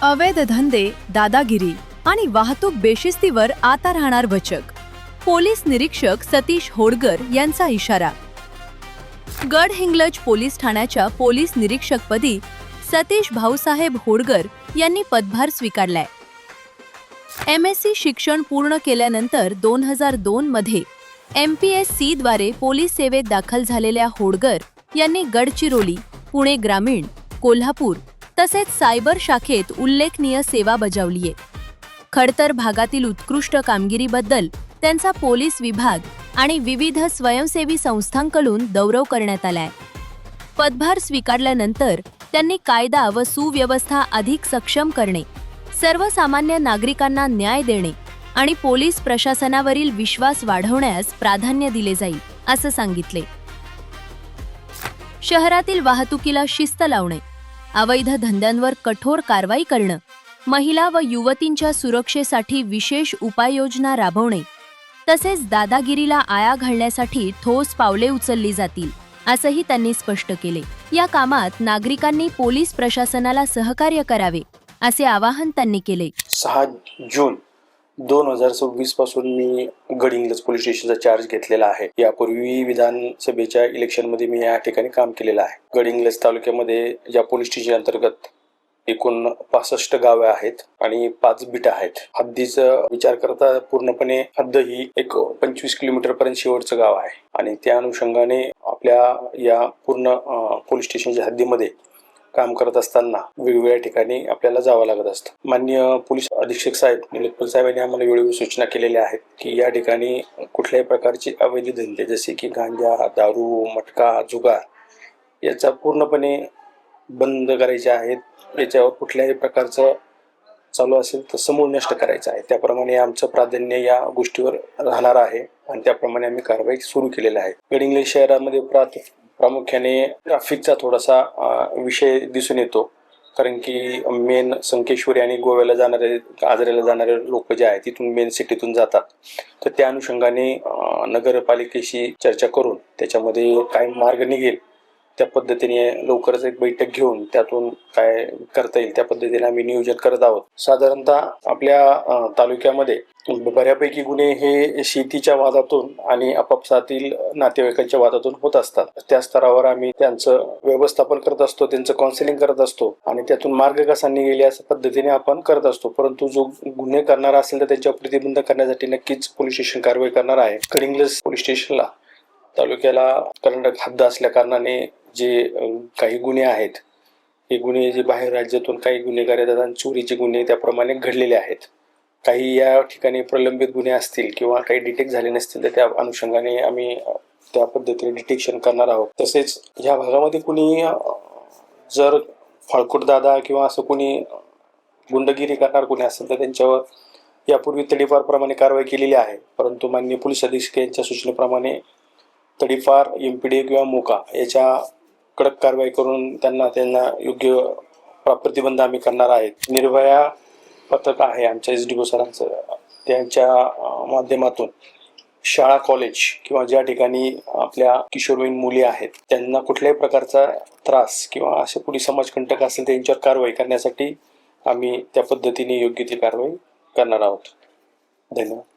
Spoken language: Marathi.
अवैध धंदे, दादागिरी आणि वाहतूक बेशिस्तीवर आता राहणार वचक. पोलीस निरीक्षक सतीश होडगर यांचा इशारा. गडहिंग्लज पोलीस ठाण्याच्या पोलीस निरीक्षकपदी सतीश भाऊसाहेब होडगर यांनी पदभार स्वीकारलाय. MSc शिक्षण पूर्ण केल्यानंतर 2002 मध्ये MPSC द्वारे पोलीस सेवेत दाखल झालेल्या होडगर यांनी गडचिरोली, पुणे ग्रामीण, कोल्हापूर तसेच सायबर शाखेत उल्लेखनीय सेवा बजावलीये. खडतर भागातील उत्कृष्ट कामगिरीबद्दल त्यांचा पोलीस विभाग आणि विविध स्वयंसेवी संस्थांकडून गौरव करण्यात आलाय. पदभार स्वीकारल्यानंतर त्यांनी कायदा व सुव्यवस्था अधिक सक्षम करणे, सर्वसामान्य नागरिकांना न्याय देणे आणि पोलीस प्रशासनावरील विश्वास वाढवण्यास प्राधान्य दिले जाईल, असं सांगितले. शहरातील वाहतुकीला शिस्त लावणे, अवैध धंद्यांवर कठोर कारवाई करणं, महिला व युवतींच्या सुरक्षेसाठी विशेष उपाययोजना राबवणे तसेच दादागिरीला आळा घालण्यासाठी ठोस पावले उचलली जातील, असंही त्यांनी स्पष्ट केले. या कामात नागरिकांनी पोलीस प्रशासनाला सहकार्य करावे, असे आवाहन त्यांनी केले. 6 जून 2026 पासून मी गडहिंग्लज पोलीस स्टेशनचा चार्ज घेतलेला आहे. यापूर्वी विधानसभेच्या इलेक्शनमध्ये मी या ठिकाणी काम केलेलं आहे. गडहिंग्लज तालुक्यामध्ये या पोलीस स्टेशन अंतर्गत एकूण 65 गावे आहेत आणि 5 बिटा आहेत. हद्दीचा विचार करता पूर्णपणे हद्द ही एक 25 किलोमीटर पर्यंत शेवटचं गाव आहे आणि त्या अनुषंगाने आपल्या या पूर्ण पोलीस स्टेशनच्या हद्दीमध्ये काम करत असताना वेगवेगळ्या ठिकाणी आपल्याला जावं लागत असतं. माननीय पोलीस अधीक्षक साहेब निलोत्पल साहेब यांनी आम्हाला वेळोवेळी सूचना केलेल्या आहेत की या ठिकाणी कुठल्याही प्रकारचे अवैध धंदे जसे की गांजा, दारू, मटका, जुगार याचा पूर्णपणे बंद करायचे आहेत. याच्यावर कुठल्याही प्रकारचं चालू असेल तर समूळ नष्ट करायचं आहे. त्याप्रमाणे आमचं प्राधान्य या गोष्टीवर राहणार आहे आणि त्याप्रमाणे आम्ही कारवाई सुरू केलेली आहे. गडहिंग्लज शहरामध्ये प्रामुख्याने ट्रॅफिकचा थोडासा विषय दिसून येतो, कारण की मेन संकेश्वरी आणि गोव्याला जाणारे, आजऱ्याला जाणारे लोक जे आहेत तिथून मेन सिटीतून जातात. तर त्या अनुषंगाने नगरपालिकेशी चर्चा करून त्याच्यामध्ये काय मार्ग निघेल त्या पद्धतीने लवकरच एक बैठक घेऊन त्यातून काय करता येईल त्या पद्धतीने आम्ही नियोजन करत आहोत. साधारणतः आपल्या तालुक्यामध्ये बऱ्यापैकी गुन्हे हे शेतीच्या वादातून आणि आपापसातील नातेवाईकांच्या वादातून होत असतात. त्या स्तरावर आम्ही त्यांचं व्यवस्थापन करत असतो, त्यांचं काउन्सिलिंग करत असतो आणि त्यातून मार्ग कसा निघेल या पद्धतीने आपण करत असतो. परंतु जो गुन्हे करणारा असेल तर त्याच्यावर प्रतिबंध करण्यासाठी नक्कीच पोलीस स्टेशन कारवाई करणार आहे. गडहिंग्लज पोलीस स्टेशनला तालुक्याला कर्नाटक हद्द असल्या कारणाने जे काही गुन्हे आहेत हे गुन्हे जे बाहेर राज्यातून काही गुन्हेगार येतात आणि चोरीचे गुन्हे त्याप्रमाणे घडलेले आहेत. काही या ठिकाणी प्रलंबित गुन्हे असतील किंवा काही डिटेक्ट झाले नसतील तर त्या अनुषंगाने आम्ही त्या पद्धतीने डिटेक्शन करणार आहोत. तसेच ह्या भागामध्ये कुणी जर फाळकुट दादा किंवा असं कुणी गुंडगिरी करणार कुणी असेल तर त्यांच्यावर यापूर्वी तडीपारप्रमाणे कारवाई केलेली आहे. परंतु माननीय पोलीस अधीक्षक यांच्या सूचनेप्रमाणे तडीपार, MPD किंवा मोका याच्या कडक कारवाई करून त्यांना योग्य प्रतिबंध आम्ही करणार आहे. निर्भया पथक आहे आमच्या SDO सरांचं, त्यांच्या माध्यमातून शाळा, कॉलेज किंवा ज्या ठिकाणी आपल्या किशोरवयीन मुली आहेत त्यांना कुठल्याही प्रकारचा त्रास किंवा असे कुणी समाजकंटक असेल त्यांच्यावर कारवाई करण्यासाठी आम्ही त्या पद्धतीने योग्य ती कारवाई करणार आहोत. धन्यवाद.